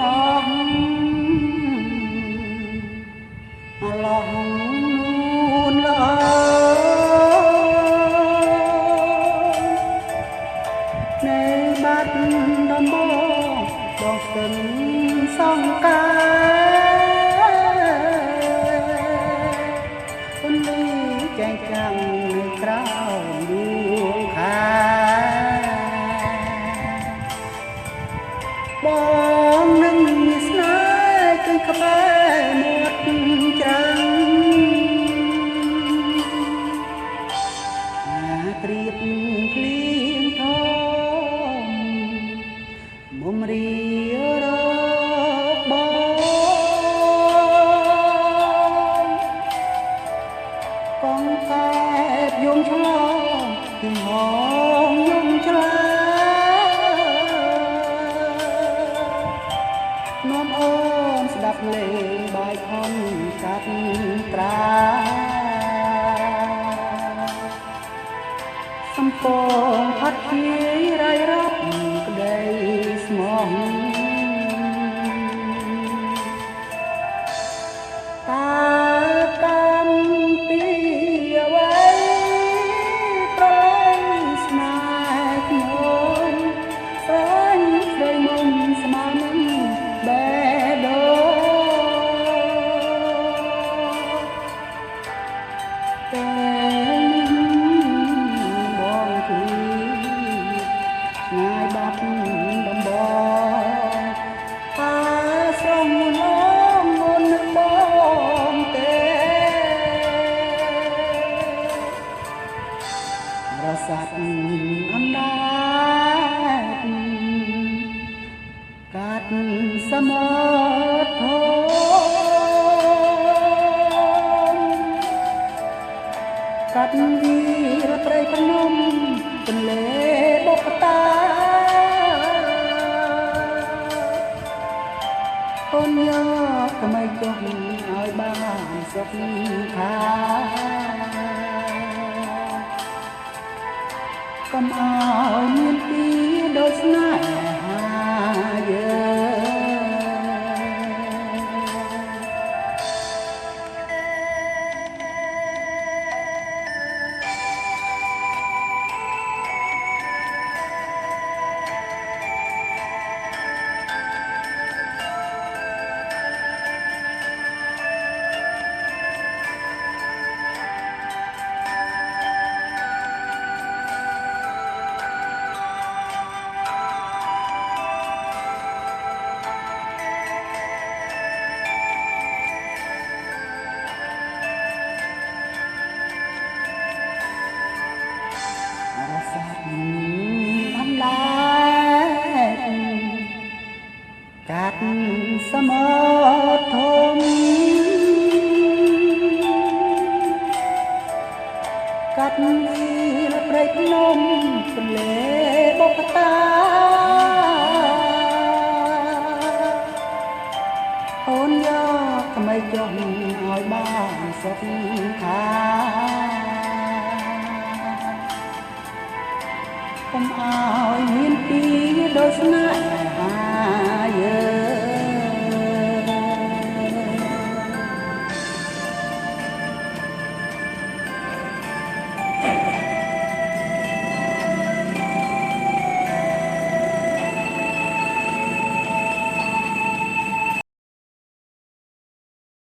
ណោះអឡោះនួនល្អនៅបាត់ដំបងបងស្ទឹងសង្ការពន្លឺចែងចាំងនៅក្រៅដួងខាបងនឹងមានស្នេហ៍គឺក្បែរមាត់ច្រាំងព្រៀបភ្លៀងធំមុំរីរកបងកងកែបយំឆ្លងគឺហងយំឆ្លានាំអូនស្ដាប់លេងបាយខំកាត់ត្រាសំពងផាត់ជារាយរាប់ក្ដីស្មោះតើកម្មពីអ្វីប្រៃស្នេហ៍ខ្ញុំស្រាញ់ស្ដីមុំស្មើនឹងបេះដូងតែបងគីឆ្ងាយបាត់ដំបងតាស្រងងងមុននឹងបងទេរសាត់អណ្ដាតកាត់សមុទ្រធំកាត់វីរព្រៃភ្នំទន្លេបុព្វតាអូនយកថ្មីចុះឲ្យបានសុខខាកុំឲ្យមានទីដូចស្នេហាយើងអណ្ដែតកាត់សមុទ្រធំកាត់វីរព្រៃភ្នំទន្លេបុព្វតាអូនយកថ្មីចុះឲ្យបានសុខខាកុំឲ្យមានពីដូចស្នេហ៍